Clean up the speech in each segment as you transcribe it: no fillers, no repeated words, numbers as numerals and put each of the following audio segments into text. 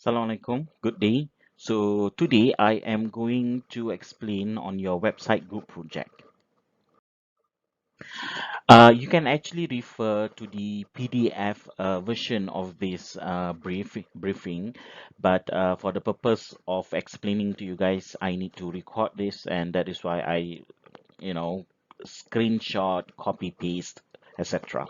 Assalamualaikum. Good day. So today I am going to explain on your website group project. You can actually refer to the PDF version of this briefing, but for the purpose of explaining to you guys, I need to record this, and that is why I, you know, screenshot, copy, paste, etc.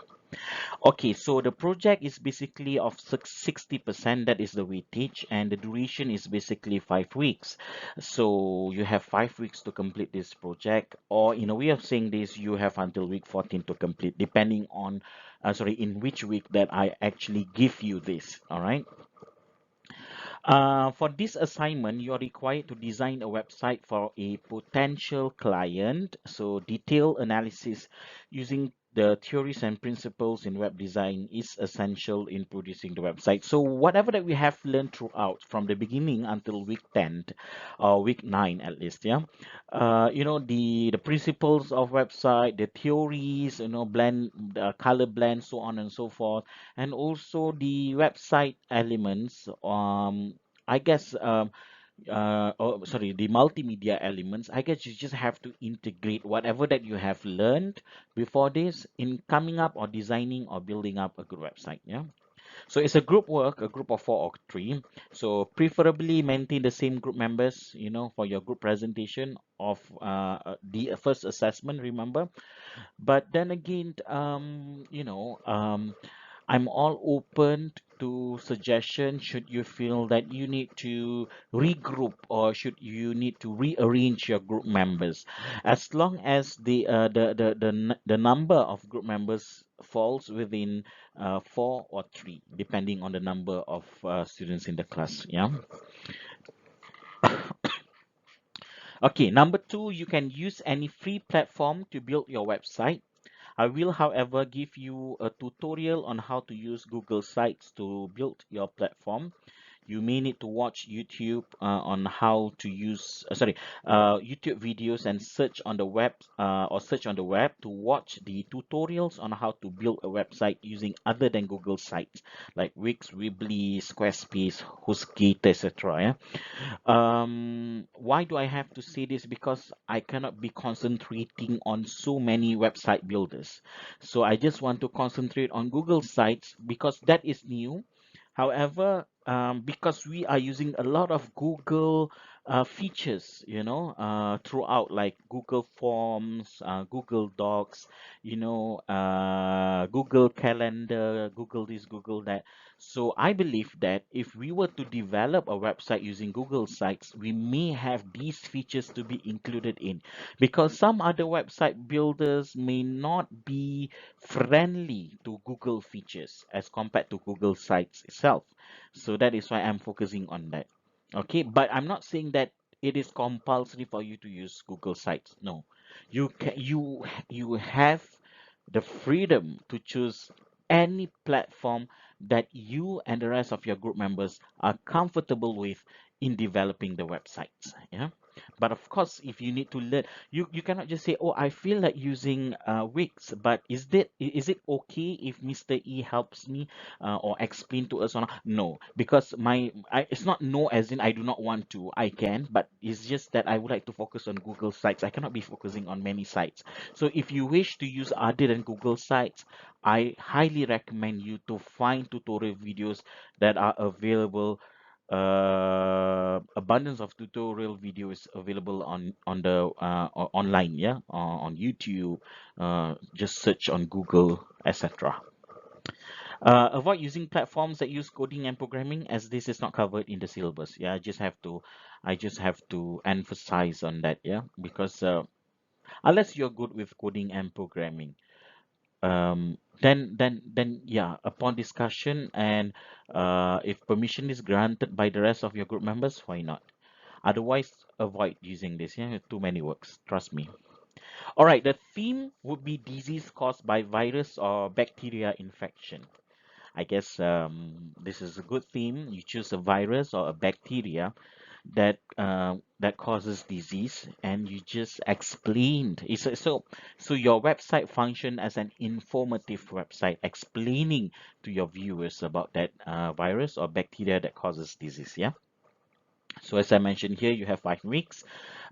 Okay, so the project is basically of 60%, that is the weightage, and the duration is basically 5 weeks. So you have 5 weeks to complete this project, or in a way of saying this, you have until week 14 to complete, depending on, sorry, in which week that I actually give you this. All right. For this assignment, you are required to design a website for a potential client. So detailed analysis using the theories and principles in web design is essential in producing the website. So whatever that we have learned throughout from the beginning until week 10 or week 9 at least, yeah. The principles of website, the theories, blend, color blend, so on and so forth, and also the website elements. I guess oh, sorry, the multimedia elements. I guess you just have to integrate whatever that you have learned before this in coming up or designing or building up a good website. Yeah. So it's a group work, a group of 4 or 3. So preferably maintain the same group members, for your group presentation of the first assessment. Remember, but then again, I'm all open to suggestion should you feel that you need to regroup or should you need to rearrange your group members, as long as the number of group members falls within 4 or 3, depending on the number of students in the class. Yeah. Okay, number 2, you can use any free platform to build your website. I will, however, give you a tutorial on how to use Google Sites to build your platform. You may need to watch YouTube on how to use, YouTube videos and search on the web to watch the tutorials on how to build a website using other than Google Sites like Wix, Weebly, Squarespace, HostGator, etc. Yeah? Why do I have to say this? Because I cannot be concentrating on so many website builders. So I just want to concentrate on Google Sites because that is new. However, because we are using a lot of Google features, throughout, like Google Forms, Google Docs, Google Calendar, Google this, Google that. So I believe that if we were to develop a website using Google Sites, we may have these features to be included in, because some other website builders may not be friendly to Google features as compared to Google Sites itself. So that is why I'm focusing on that. Okay, but I'm not saying that it is compulsory for you to use Google Sites. No, you have the freedom to choose any platform that you and the rest of your group members are comfortable with in developing the websites. Yeah. But of course, if you need to learn, you cannot just say, "Oh, I feel like using Wix," but is it okay if Mr. E helps me or explain to us or not? No, because it's not no as in I do not want to. I can, but it's just that I would like to focus on Google Sites. I cannot be focusing on many sites. So if you wish to use other than Google Sites, I highly recommend you to find tutorial videos that are available. Abundance of tutorial videos available on online, yeah, on YouTube. Just search on Google, etc. Avoid using platforms that use coding and programming, as this is not covered in the syllabus. Yeah, I just have to emphasize on that. Yeah, because unless you're good with coding and programming, then yeah, upon discussion and if permission is granted by the rest of your group members, why not? Otherwise, avoid using this. Yeah, too many works. Trust me. All right, the theme would be disease caused by virus or bacteria infection. I guess this is a good theme. You choose a virus or a bacteria. that causes disease, and you just explained. So your website function as an informative website, explaining to your viewers about that virus or bacteria that causes disease. Yeah. So as I mentioned here, you have 5 weeks.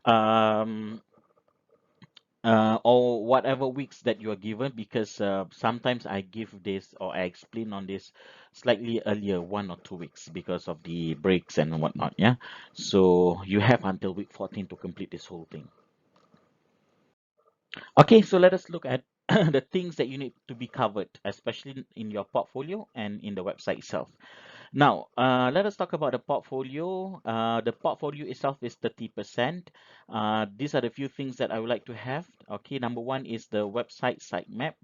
Um, or whatever weeks that you are given, because sometimes I give this or I explain on this slightly earlier, 1 or 2 weeks, because of the breaks and whatnot. Yeah. So you have until week 14 to complete this whole thing. Okay, so let us look at the things that you need to be covered, especially in your portfolio and in the website itself. Now, let us talk about the portfolio. The portfolio itself is 30%. These are the few things that I would like to have. Okay, number one is the website sitemap.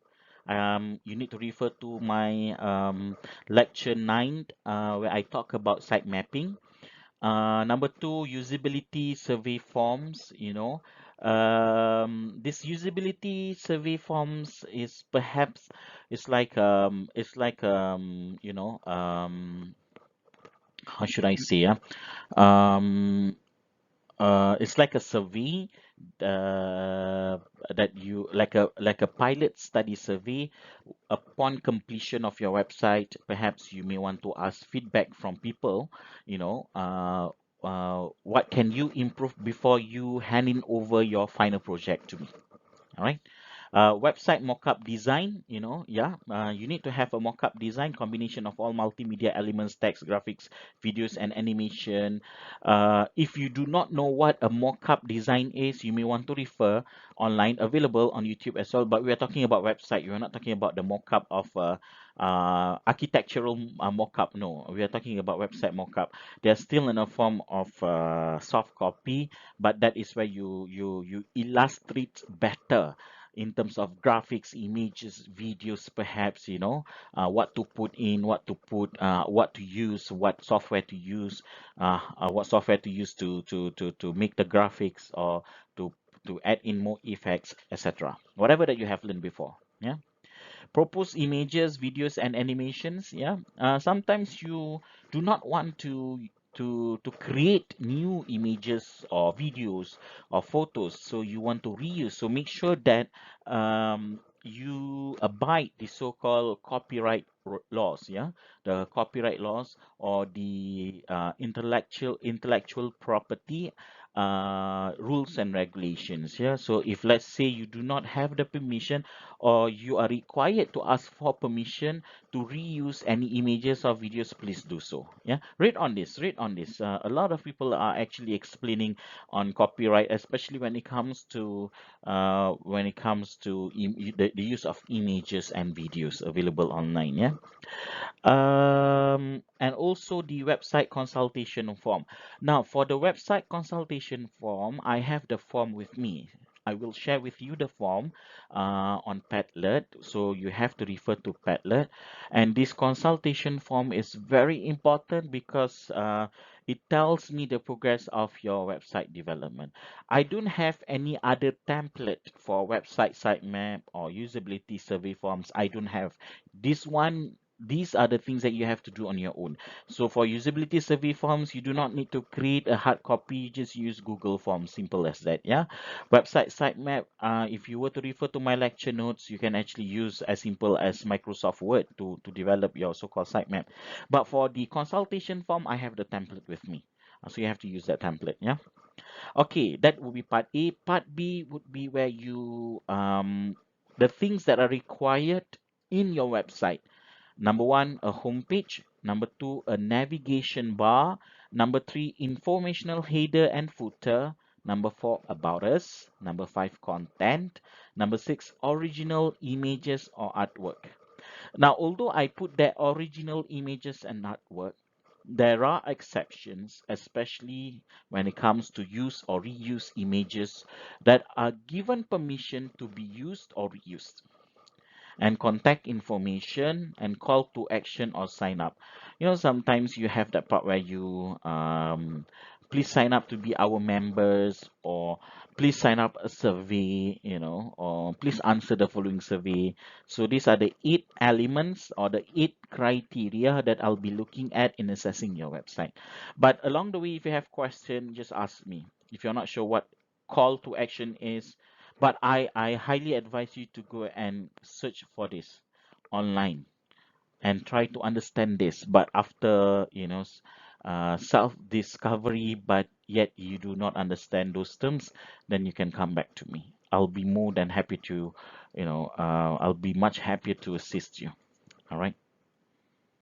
You need to refer to my lecture 9, where I talk about site mapping. Number two, usability survey forms. This usability survey forms is perhaps how should I say? Um, it's like a survey, that you like a pilot study survey. Upon completion of your website, perhaps you may want to ask feedback from people. What can you improve before you handing over your final project to me? All right. Website mockup design, yeah, you need to have a mockup design combination of all multimedia elements, text, graphics, videos, and animation. If you do not know what a mockup design is, you may want to refer online, available on YouTube as well. But we are talking about website. We are not talking about the mockup of architectural mockup. No, we are talking about website mockup. They're still in a form of soft copy, but that is where you illustrate better in terms of graphics, images, videos, perhaps, what to put in, what to use, what software to use, what software to use to make the graphics, or to add in more effects, etc. Whatever that you have learned before. Yeah. Propose images, videos, and animations. Yeah. Sometimes you do not want to create new images or videos or photos, so you want to reuse. So make sure that you abide the so-called copyright laws. Yeah, the copyright laws, or the intellectual property rules and regulations. Yeah. So if, let's say, you do not have the permission, or you are required to ask for permission to reuse any images or videos, please do so. Yeah, read on this. A lot of people are actually explaining on copyright, especially when it comes to the use of images and videos available online. Yeah. And also the website consultation form. Now, for the website consultation form, I have the form with me. I will share with you the form on Padlet, so you have to refer to Padlet. And this consultation form is very important because it tells me the progress of your website development. I don't have any other template for website sitemap or usability survey forms. I don't have this one. These are the things that you have to do on your own. So for usability survey forms, you do not need to create a hard copy. You just use Google Forms. Simple as that. Yeah. Website sitemap. If you were to refer to my lecture notes, you can actually use as simple as Microsoft Word to develop your so-called sitemap. But for the consultation form, I have the template with me. So you have to use that template. Yeah. Okay, that would be part A. Part B would be where you the things that are required in your website. Number one, a home page. Number two, a navigation bar. Number three, informational header and footer. Number four, about us. Number five, content. Number six, original images or artwork. Now, although I put there original images and artwork, there are exceptions, especially when it comes to use or reuse images that are given permission to be used or reused, and contact information and call to action or sign up. Sometimes you have that part where you please sign up to be our members, or please sign up a survey, or please answer the following survey. So these are the 8 elements or the 8 criteria that I'll be looking at in assessing your website. But along the way, if you have questions, just ask me. If you're not sure what call to action is, but I highly advise you to go and search for this online and try to understand this. But after, self discovery, but yet you do not understand those terms, then you can come back to me. I'll be more than happy to, I'll be much happier to assist you. All right.